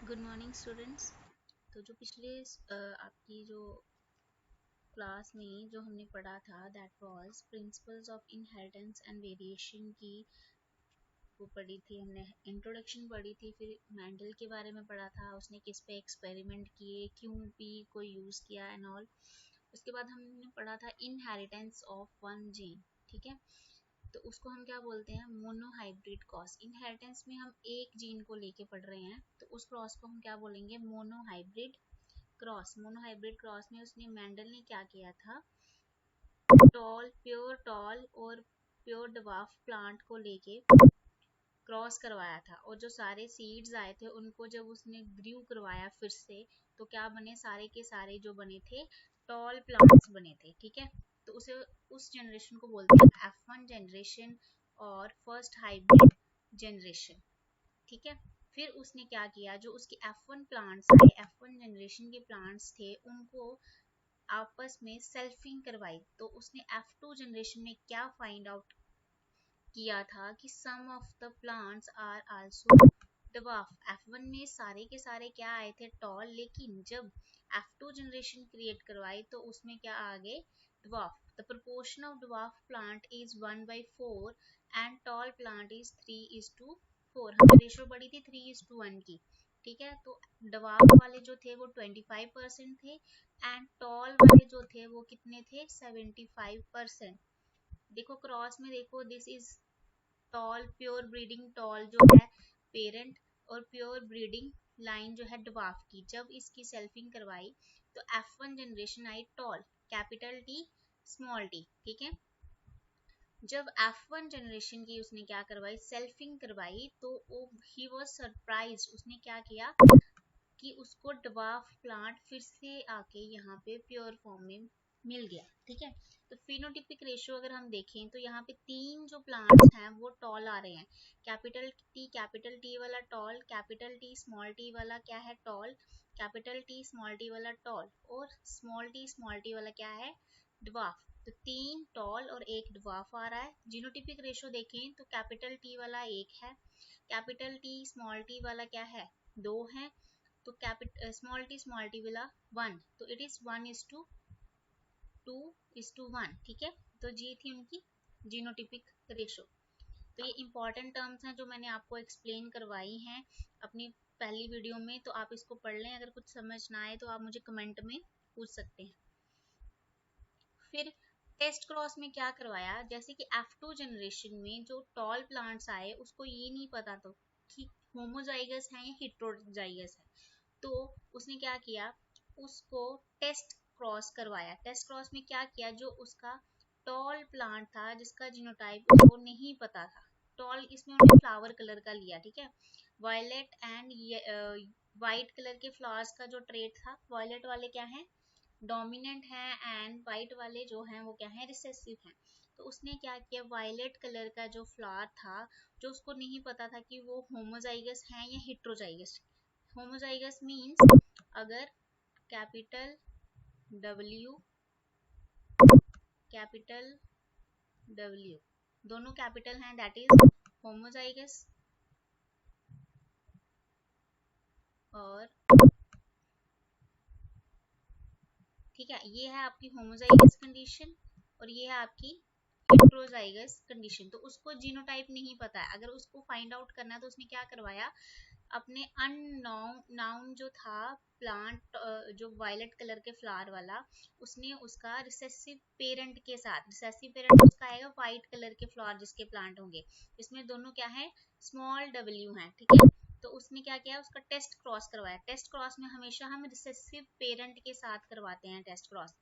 Good morning students. तो जो पिछले आपकी जो क्लास में जो हमने पढ़ा था that was principles of inheritance and variation की वो पढ़ी थी हमने। इंट्रोडक्शन पढ़ी थी, फिर मेंडल के बारे में पढ़ा था, उसने किस पे एक्सपेरिमेंट किए, क्यों पी को यूज़ किया एंड ऑल। उसके बाद हमने पढ़ा था इनहेरिटेंस ऑफ वन जीन। ठीक है, तो उसको हम क्या बोलते हैं, मोनोहाइब्रिड क्रॉस। इनहेरिटेंस में हम एक जीन को लेके पढ़ रहे हैं, तो उस क्रॉस को हम क्या बोलेंगे, मोनोहाइब्रिड क्रॉस। मोनोहाइब्रिड क्रॉस में उसने मेंडल ने क्या किया था, प्योर टॉल और प्योर डवार्फ प्लांट को लेके क्रॉस करवाया था, और जो सारे सीड्स आए थे उनको जब उसने ग्रू करवाया फिर से, तो क्या बने, सारे के सारे जो बने थे टॉल प्लांट्स बने थे। ठीक है, तो उसे उस जनरेशन को बोलते हैं F1 जनरेशन और फर्स्ट हाइब्रिड जनरेशन। ठीक है, फिर उसने क्या किया, जो उसके F1 प्लांट्स थे, F1 जनरेशन के प्लांट्स थे, उनको आपस में सेल्फिंग करवाई। तो उसने F2 जनरेशन में क्या फाइंड आउट किया था कि some of the plants are also dwarf. F1 में सारे के सारे क्या आए थे, टॉल, लेकिन जब F2 जनरेशन क्रिएट करवाई तो उसमें क्या आ गए, dwarf. The proportion of dwarf plant is 1/4 and tall plant is 3:4। हमें रेशो पड़ी थी 3:1 की। ठीक है, तो डवार्फ वाले जो थे वो 25% थे एंड टॉल वाले जो थे वो कितने थे, 75%। देखो क्रॉस में, देखो this is tall, pure breeding tall जो है पेरेंट, और प्योर ब्रीडिंग लाइन जो है डवार्फ की। जब इसकी सेल्फिंग करवाई तो F1 जनरेशन आई tall, capital T small T. ठीक है, जब F1 जनरेशन की उसने क्या करवाई, सेल्फिंग करवाई, तो ही वाज सरप्राइज्ड। उसने क्या किया कि उसको डवार्फ प्लांट फिर से आके यहाँ पे प्योर फॉर्म में मिल गया। ठीक है, तो फिनोटिपिक रेशियो अगर हम देखें तो यहाँ पे तीन जो प्लांट्स हैं वो टॉल आ रहे हैं। कैपिटल टी वाला tall, capital T small T वाला क्या है, tall, capital T small T वाला टॉल, और स्मॉल टी वाला क्या है, डवार्फ। तो तीन टॉल और एक डवार्फ आ रहा है। जीनोटिपिक रेशियो देखें तो कैपिटल टी वाला एक है, कैपिटल टी स्मॉल टी वाला क्या है, दो है, तो स्मॉल टी वाला 1, तो इट इज 1:2:1। ठीक है, तो जी थी उनकी जीनोटिपिक रेशो। तो ये इंपॉर्टेंट टर्म्स हैं जो मैंने आपको एक्सप्लेन करवाई हैं अपनी पहली वीडियो में, तो आप इसको पढ़ लें। अगर कुछ समझ ना आए तो आप मुझे कमेंट में पूछ सकते हैं। फिर टेस्ट क्रॉस में क्या करवाया, जैसे कि F2 जनरेशन में जो टॉल प्लांट्स आए उसको ये नहीं पता तो कि होमोजाइगस है या हेट्रोजाइगस है, तो उसने क्या किया, उसको टेस्ट क्रॉस करवाया। टेस्ट क्रॉस में क्या किया, जो उसका टॉल प्लांट था जिसका जीनोटाइप उसको नहीं पता था, टॉल इसमें उन्होंने फ्लावर कलर का लिया। ठीक है, वायलेट एंड वाइट कलर के फ्लावर्स का जो ट्रेट था, वायलेट वाले क्या है, डोमिनेंट है, एंड वाइट वाले जो हैं वो क्या है, रिसेसिव हैं। तो उसने क्या किया, वायलेट कलर का जो फ्लावर था, जो उसको नहीं पता था कि वो होमोजाइगस है या हेट्रोजाइगस। होमोजाइगस मीन्स अगर कैपिटल डब्ल्यू, कैपिटल डब्ल्यू दोनों कैपिटल हैं, दैट इज होमोजाइगस। और ठीक है, ये है आपकी होमोजाइगस कंडीशन और ये है आपकी हेट्रोजाइगस कंडीशन। तो उसको जीनोटाइप नहीं पता है, अगर उसको फाइंड आउट करना है तो उसने क्या करवाया, अपने अननोन नाउन जो था प्लांट, जो वायलेट कलर के फ्लावर वाला, उसने उसका रिसेसिव पेरेंट के साथ, रिसेसिव पेरेंट उसका आएगा वाइट कलर के फ्लावर जिसके प्लांट होंगे, इसमें दोनों क्या है, स्मॉल डब्ल्यू है। ठीक है, तो उसने क्या किया, उसका टेस्ट क्रॉस करवाया। टेस्ट क्रॉस में हमेशा हम रिसेसिव पेरेंट के साथ करवाते हैं टेस्ट क्रॉस।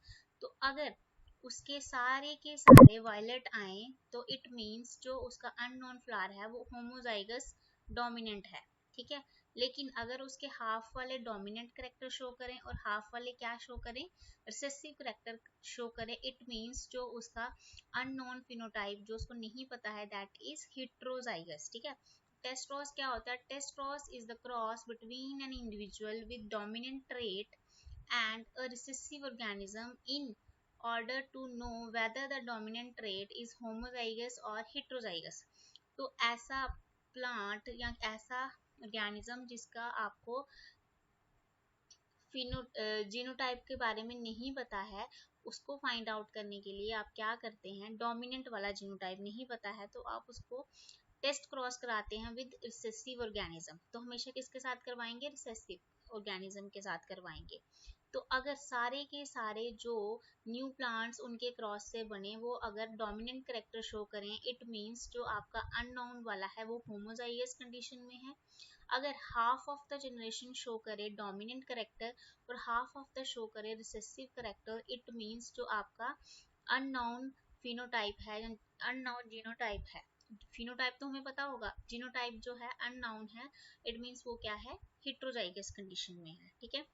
तो अगर उसके सारे के सारे वायलेट आए तो इट मीन्स जो उसका अननोन फ्लावर है वो होमोजाइगस डोमिनेंट है। ठीक है, लेकिन अगर उसके हाफ वाले डोमिनेंट करेक्टर शो करें और हाफ वाले क्या शो करें, रिसेसिव करेक्टर शो करें, इट मीन्स जो उसका अननोन फिनोटाइप जो उसको नहीं पता है, दैट इज हेट्रोजाइगस। ठीक है, टेस्ट क्रॉस क्या होता है, test cross is the cross between an individual with dominant trait and a recessive organism in order to know whether the dominant trait is homozygous or heterozygous। तो ऐसा plant या ऐसा organism जिसका आपको genotype के बारे में नहीं पता है, उसको फाइंड आउट करने के लिए आप क्या करते हैं, डोमिनेंट वाला जीनोटाइप नहीं पता है तो आप उसको टेस्ट क्रॉस कराते हैं विद रिसेसिव ऑर्गेनिज्म। तो हमेशा किसके साथ करवाएंगे, रिसेसिव ऑर्गेनिज्म के साथ करवाएंगे। तो अगर सारे के सारे जो न्यू प्लांट्स उनके क्रॉस से बने वो अगर डोमिनेंट करेक्टर शो करें, इट मींस जो आपका अननोन वाला है वो होमोजाइगस कंडीशन में है। अगर half of the generation show करे डोमिनेंट करेक्टर और हाफ ऑफ द शो करे रिसेसिव करेक्टर, इट मींस जो आपका अननोन फिनोटाइप है, अननोन जीनोटाइप है। फिनोटाइप तो हमें पता होगा, जीनोटाइप जो है अननोन है, इट मींस वो क्या है, हेटेरोजाइगस कंडीशन में है। ठीक है,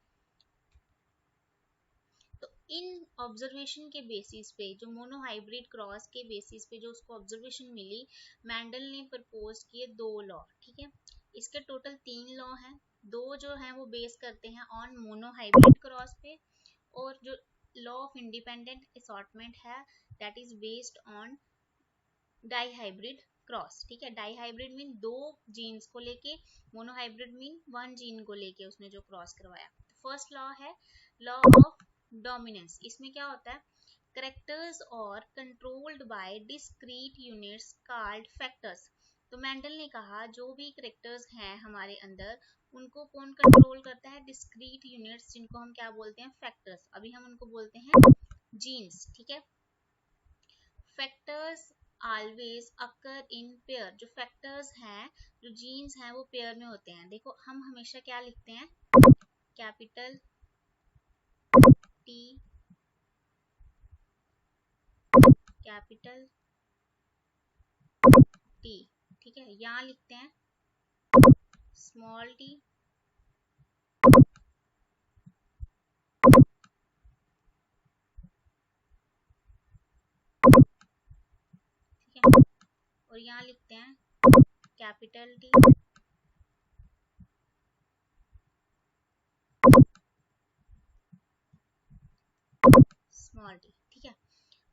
तो इन ऑब्जर्वेशन के बेसिस पे, जो मोनोहाइब्रिड क्रॉस के बेसिस पे जो उसको ऑब्जर्वेशन मिली, मेंडल ने प्रपोज किए 2 लॉ। ठीक है, इसके टोटल 3 लॉ हैं, 2 जो हैं वो बेस करते हैं ऑन मोनोहाइब्रिड क्रॉस पे, और जो लॉ ऑफ इंडिपेंडेंट असॉर्टमेंट है that is based on dihybrid cross. ठीक है, डाइहाइब्रिड मीन 2 जीन्स को लेके, मोनोहाइब्रिड मीन 1 जीन को लेके उसने जो क्रॉस करवाया। फर्स्ट लॉ है लॉ ऑफ डोमिनेंस। इसमें क्या होता है, करेक्टर्स और controlled by discrete units called factors. तो मेंडल ने कहा जो भी करेक्टर्स हैं हमारे अंदर उनको कौन कंट्रोल करता है, डिस्क्रीट यूनिट्स, जिनको हम क्या बोलते हैं, फैक्टर्स। अभी हम उनको बोलते हैं जीन्स। ठीक है, factors always occur in pair. जो फैक्टर्स हैं, जो जीन्स हैं वो पेयर में होते हैं। देखो हम हमेशा क्या लिखते हैं, कैपिटल टी, कैपिटल टी। ठीक है, यहाँ लिखते हैं स्मॉल टी, ठीक है, और यहाँ लिखते हैं कैपिटल टी, स्मॉल टी। ठीक है,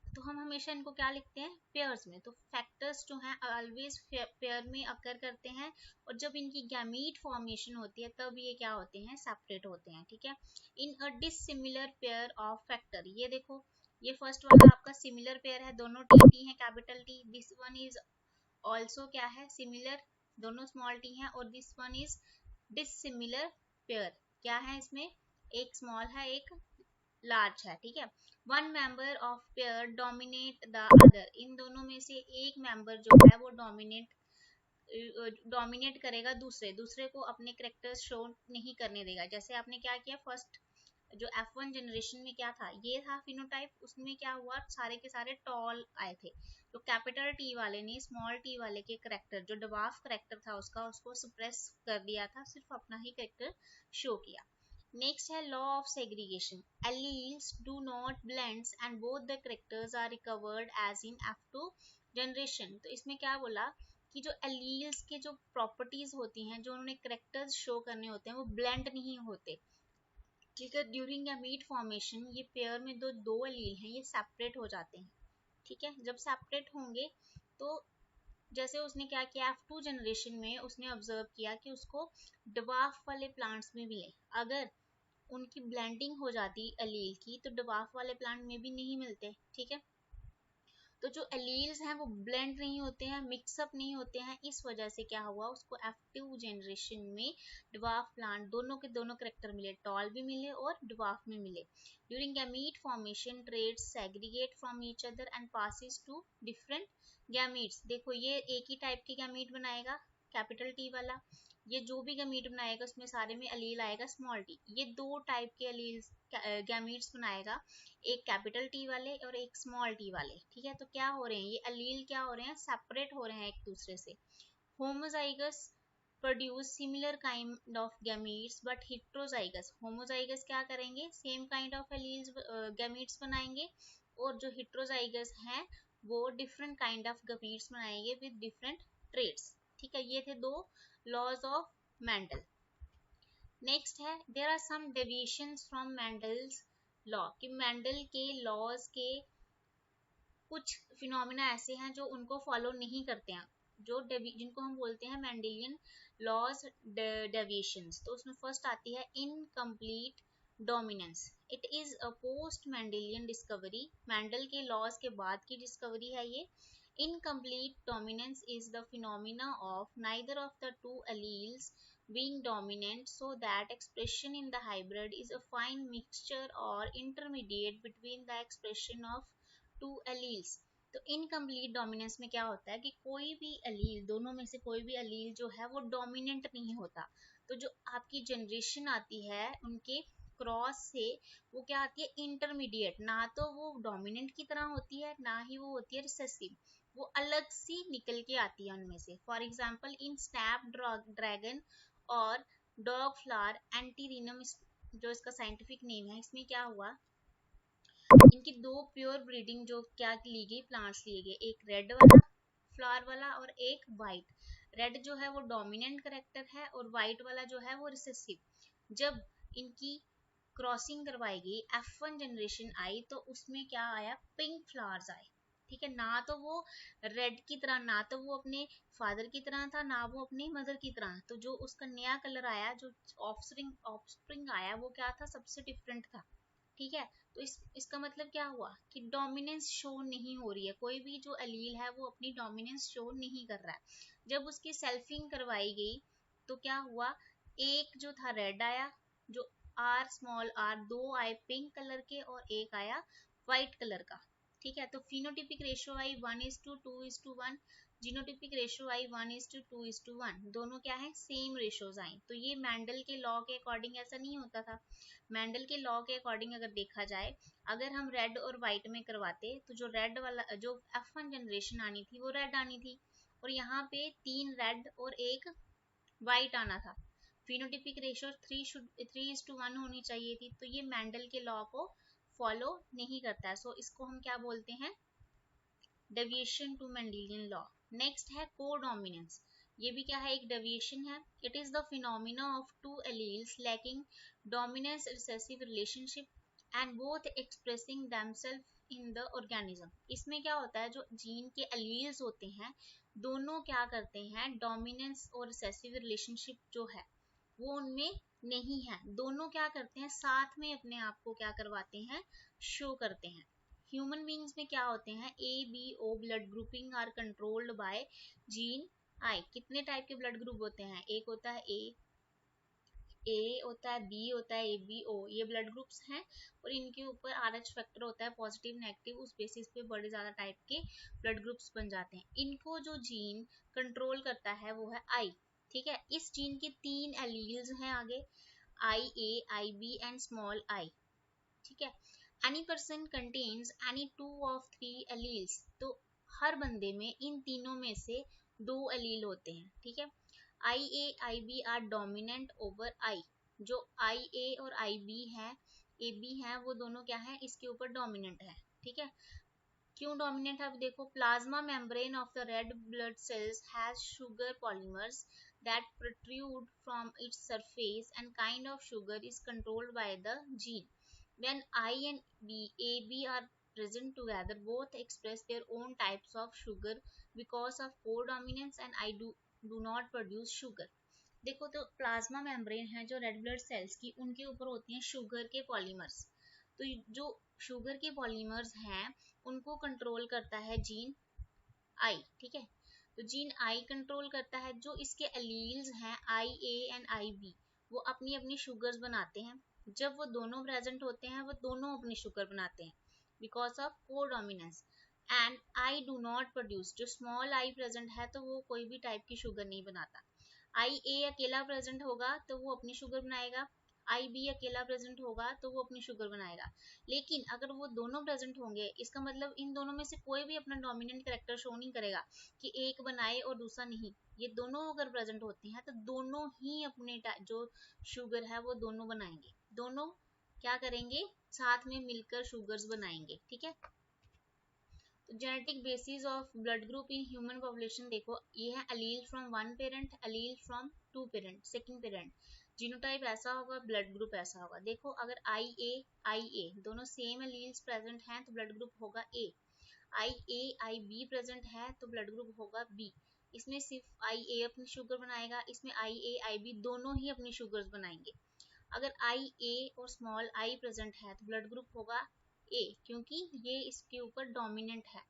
तो हम हमेशा इनको क्या लिखते हैं, पेयर्स में। तो फैक्टर्स जो हैं ऑलवेज पेयर में अकर करते हैं, और जब इनकी गैमीट फॉर्मेशन होती है तब ये क्या होते हैं, सेपरेट होते हैं। ठीक है, इन अ डिसिमिलर पेयर ऑफ फैक्टर। ये देखो, ये फर्स्ट वाला आपका सिमिलर पेयर है, दोनों टी है, capital T. This one is also क्या है, सिमिलर, दोनों स्मॉल टी है। और this one is dissimilar pair, क्या है इसमें, एक स्मॉल है एक लार्ज है। ठीक है, one member of pair dominate the other. इन दोनों में से एक मेंबर जो है वो डोमिनेट करेगा दूसरे को अपने करेक्टर्स शो नहीं करने देगा। जैसे आपने क्या किया, फर्स्ट जो F1 जनरेशन में क्या था, ये था फिनोटाइप, उसमें क्या हुआ, सारे के सारे टॉल आए थे। तो कैपिटल टी वाले ने स्मॉल टी वाले के करेक्टर, जो डवार्फ करेक्टर था उसका, उसको सप्रेस कर दिया था, सिर्फ अपना ही करेक्टर शो किया। नेक्स्ट है law of segregation. Alleles do not blend and both the characters are recovered as in F2 generation। तो इसमें क्या बोला कि जो एलील्स के जो प्रॉपर्टीज होती हैं, जो उन्होंने करेक्टर्स शो करने होते हैं, वो ब्लेंड नहीं होते। ठीक है, ड्यूरिंग गैमीट फॉर्मेशन ये पेयर में दो एलील हैं, ये सेपरेट हो जाते हैं। ठीक है, जब सेपरेट होंगे तो जैसे उसने क्या किया, F2 जनरेशन में उसने ऑब्जर्व किया कि उसको डवार्फ वाले प्लांट्स में भी है। अगर उनकी ब्लेंडिंग हो जाती एलील की तो डवार्फ वाले प्लांट में भी नहीं मिलते। ठीक है, तो जो एलील्स हैं वो ब्लेंड नहीं होते हैं, मिक्सअप नहीं होते हैं, इस वजह से क्या हुआ, उसको F2 जनरेशन में डवार्फ प्लांट दोनों के दोनों करेक्टर मिले, टॉल भी मिले और डवार्फ में मिले। During gamete formation traits segregate from each other and passes to different gametes. देखो ये एक ही टाइप के गैमीट बनाएगा, कैपिटल टी वाला, ये जो भी गैमीट बनाएगा उसमें सारे में अलील आएगा स्मॉल टी। ये 2 टाइप के अलील गैमीट्स बनाएगा, एक कैपिटल टी वाले और एक स्मॉल टी वाले। ठीक है, तो क्या हो रहे हैं, ये अलील क्या हो रहे हैं, सेपरेट हो रहे हैं एक दूसरे से। Homozygous produce similar kind of gametes but heterozygous. Homozygous क्या करेंगे, same kind of alleles gametes बनाएंगे, और जो हेटेरोजाइगस हैं वो डिफरेंट काइंड ऑफ गैमीट्स बनाएंगे विद डिफरेंट ट्रेट्स। ठीक है, ये थे 2 लॉज ऑफ मेंडल। नेक्स्ट है there are some deviations from Mendel's law, कि मेंडल के लॉज के कुछ फिनोमिना ऐसे हैं जो उनको फॉलो नहीं करते हैं, जो जिनको हम बोलते हैं मेंडेलियन लॉज डेविएशंस। तो उसमें फर्स्ट आती है incomplete dominance, it is a post Mendelian discovery, Mendel के लॉज के बाद की डिस्कवरी है ये। Incomplete dominance is the phenomena of neither of the two alleles being dominant, so that expression in the hybrid is a fine mixture or intermediate between the expression of two alleles। तो incomplete dominance में क्या होता है कि कोई भी अलील, दोनों में से कोई भी अलील जो है वो डोमिनेंट नहीं होता। तो जो आपकी जनरेशन आती है उनके क्रॉस से, वो क्या आती है, इंटरमीडिएट, ना तो वो डोमिनेंट की तरह होती है ना ही वो होती है रिसेसिव, वो अलग सी निकल के आती है उनमें से। For example in snap dragon और डॉग फ्लावर एंटीरिनम, जो इसका साइंटिफिक नेम है, इसमें क्या हुआ, इनकी दो प्योर ब्रीडिंग जो क्या ली गई, प्लांट्स लिए गए, एक रेड वाला फ्लावर वाला और एक वाइट। रेड जो है वो डोमिनेंट करेक्टर है और वाइट वाला जो है वो रिसेसिव। जब इनकी क्रॉसिंग करवाई गई, F1 जनरेशन आई, तो उसमें क्या आया, पिंक फ्लावर्स आए। ठीक है, ना तो वो रेड की तरह, ना तो वो अपने फादर की तरह था, ना वो अपनी मदर की तरह। तो जो उसका नया कलर आया, जो ऑफस्प्रिंग आया, वो क्या था, सबसे डिफरेंट था। ठीक है, तो इसका मतलब क्या हुआ कि डोमिनेंस शो नहीं हो रही है, कोई भी जो अलील है वो अपनी डोमिनेंस शो नहीं कर रहा है। जब उसकी सेल्फिंग करवाई गई तो क्या हुआ, एक जो था रेड आया, जो आर स्मॉल आर, दो आए पिंक कलर के और एक आया व्हाइट कलर का। ठीक है, तो फिनोटिपिक रेशियो आई 1:2:1, जीनोटिपिक रेशियो आई 1:2:1, दोनों क्या है, सेम रेशियोज आई। तो ये मेंडल के लॉ के अकॉर्डिंग ऐसा नहीं होता था। मेंडल के लॉ के अकॉर्डिंग अगर देखा जाए, अगर हम रेड और व्हाइट में करवाते तो जो रेड वाला, जो F1 जनरेशन आनी थी वो रेड आनी थी, और यहाँ पे 3 रेड और एक व्हाइट आना था। फिनोटिपिक रेशियो 3:1 होनी चाहिए थी। तो ये मेंडल के लॉ को फॉलो नहीं करता है, सो इसको हम क्या बोलते हैं, deviation to Mendelian law. Next है कोडोमिनेंस, ये भी क्या है, एक डेविएशन है। It is the phenomena of two alleles lacking dominance recessive relationship and both expressing themselves in the organism. इसमें क्या होता है, जो जीन के एलील्स होते हैं दोनों क्या करते हैं, डोमिनेंस और रिसेसिव रिलेशनशिप जो है वो उनमें नहीं है, दोनों क्या करते हैं, साथ में अपने आप को क्या करवाते हैं, शो करते हैं। ह्यूमन बींग्स में क्या होते हैं, A B O blood grouping are controlled by gene I. कितने टाइप के ब्लड ग्रुप होते हैं, एक होता है ए होता है, बी होता है, ABO, ये ब्लड ग्रुप्स हैं, और इनके ऊपर RH फैक्टर होता है, पॉजिटिव नेगेटिव, उस बेसिस पे बड़े ज्यादा टाइप के ब्लड ग्रुप्स बन जाते हैं। इनको जो जीन कंट्रोल करता है वो है आई। ठीक है, इस जीन के 3 एलील्स हैं आगे, IA, IB and small I. ठीक है, any person contains any 2 of 3 alleles, तो हर बंदे में इन तीनों में से 2 एलील होते हैं। ठीक है, IA IB are dominant over I, जो IA और IB है, AB है, वो दोनों क्या है, इसके ऊपर डोमिनेंट है। ठीक है, क्यों डोमिनेंट है, अब देखो, plasma membrane of the red blood cells has sugar polymers that protrude from its surface, and kind of sugar is controlled by the gene. When I and AB are present together, both express their own types of sugar because of codominance, and I do not produce sugar। देखो, तो plasma membrane है जो red blood cells की, उनके ऊपर होती हैं sugar के पॉलीमर्स। तो जो शुगर के पॉलीमर्स हैं उनको कंट्रोल करता है जीन आई। ठीक है, तो जीन आई कंट्रोल करता है, जो इसके एलील्स हैं IA एंड IB, वो अपनी अपनी शुगर्स बनाते हैं। जब वो दोनों प्रेजेंट होते हैं वो दोनों अपनी शुगर बनाते हैं because of codominance. And I do not produce, जो स्मॉल आई प्रेजेंट है तो वो कोई भी टाइप की शुगर नहीं बनाता। IA अकेला प्रेजेंट होगा तो वो अपनी शुगर बनाएगा, IB अकेला प्रेजेंट होगा तो वो अपनी शुगर बनाएगा। लेकिन अगर वो दोनों प्रेजेंट होंगे, इसका मतलब इन दोनों में से कोई भी अपना डोमिनेंट कैरेक्टर शो नहीं करेगा कि एक बनाए और दूसरा नहीं। ये दोनों अगर प्रेजेंट होते हैं तो दोनों ही अपने जो शुगर है वो दोनों बनाएंगे, दोनों क्या करेंगे, साथ में मिलकर शुगर्स बनाएंगे। ठीक है, तो genetic basis of blood group in human population देखो, ये है allele from one parent, allele from two parent, second parent, genotype ऐसा होगा, ब्लड ग्रुप ऐसा होगा। देखो, अगर IA दोनों सेम एलील्स प्रेजेंट हैं तो ब्लड ग्रुप होगा A, IA IB प्रेजेंट है तो ब्लड ग्रुप होगा B। इसमें सिर्फ IA अपनी शुगर बनाएगा, इसमें IA IB दोनों ही अपनी शुगर्स बनाएंगे। अगर आई ए और स्मॉल आई प्रेजेंट है तो ब्लड ग्रुप होगा ए, क्योंकि ये इसके ऊपर डोमिनेंट है।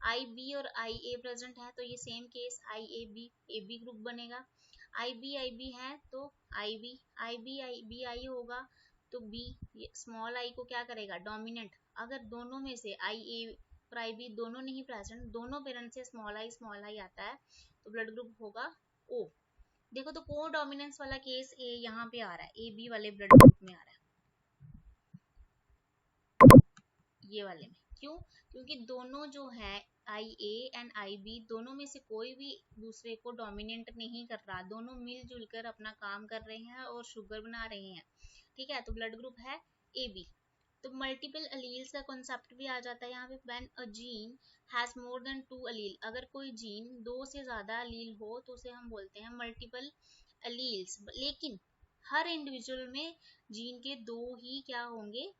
आई बी और आई ए प्रेजेंट है तो ये same case I A B group बनेगा। आई बी है तो आई बी आई होगा तो बी, स्मॉल आई को क्या करेगा, डोमिनेंट। अगर दोनों में से आई ए और आई बी दोनों नहीं प्रेजेंट, दोनों पेरेंट से स्मॉल आई आता है तो ब्लड ग्रुप होगा ओ। देखो तो को डोमिनेंस वाला केस ए यहाँ पे आ रहा है, ए बी वाले ब्लड ग्रुप में आ रहा है, ये वाले में। क्यों? क्योंकि दोनों जो है आई ए एंड आई बी दोनों में से कोई भी दूसरे को डोमिनेट नहीं कर रहा, दोनों मिलजुल कर अपना काम कर रहे हैं और शुगर बना रहे हैं, ठीक है। तो ब्लड ग्रुप है ए बी। तो मल्टीपल अलील्स का कॉन्सेप्ट भी आ जाता है यहाँ पे। When a gene has more than 2 अलील, अगर कोई जीन दो से ज्यादा अलील हो तो उसे हम बोलते हैं मल्टीपल अलील्स। लेकिन हर इंडिविजुअल में जीन के दो ही क्या होंगे,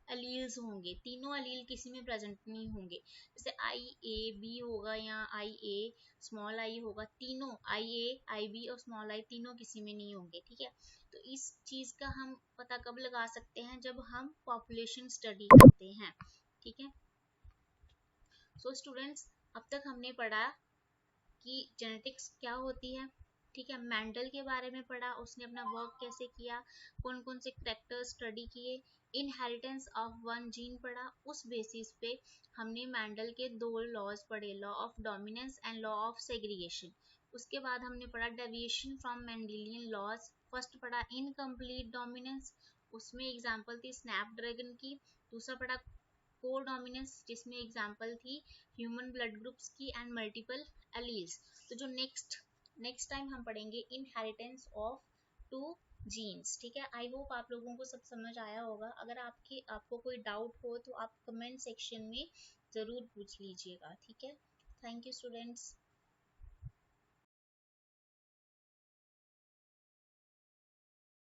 अलील्स होंगे, तीनों अलील किसी में प्रेजेंट नहीं होंगे। जैसे आई ए बी होगा या आई ए स्मॉल आई होगा, तीनों आई ए आई बी और स्मॉल आई तीनों किसी में नहीं होंगे, ठीक है। तो इस चीज का हम पता कब लगा सकते हैं, जब हम पॉपुलेशन स्टडी करते हैं, ठीक है। सो स्टूडेंट्स, अब तक हमने पढ़ा कि जेनेटिक्स क्या होती है, ठीक है। मेंडल के बारे में पढ़ा, उसने अपना वर्क कैसे किया, कौन कौन से करेक्टर्स स्टडी किए, इनहेरिटेंस ऑफ वन जीन पढ़ा। उस बेसिस पे हमने मेंडल के दो लॉज पढ़े, law of dominance and law of segregation. उसके बाद हमने पढ़ा deviation from Mendelian laws. First पढ़ा इनकम्प्लीट डोमिनेंस, उसमें एग्जांपल थी स्नैपड्रैगन की। दूसरा पढ़ा को डोमिनेंस, जिसमें एग्जांपल थी ह्यूमन ब्लड ग्रुप्स की एंड मल्टीपल एलील्स। तो जो नेक्स्ट टाइम हम पढ़ेंगे इनहेरिटेंस ऑफ टू जीन्स, ठीक है। आई होप आप लोगों को सब समझ आया होगा। अगर आपको कोई डाउट हो तो आप कमेंट सेक्शन में जरूर पूछ लीजिएगा, ठीक है। Thank you students.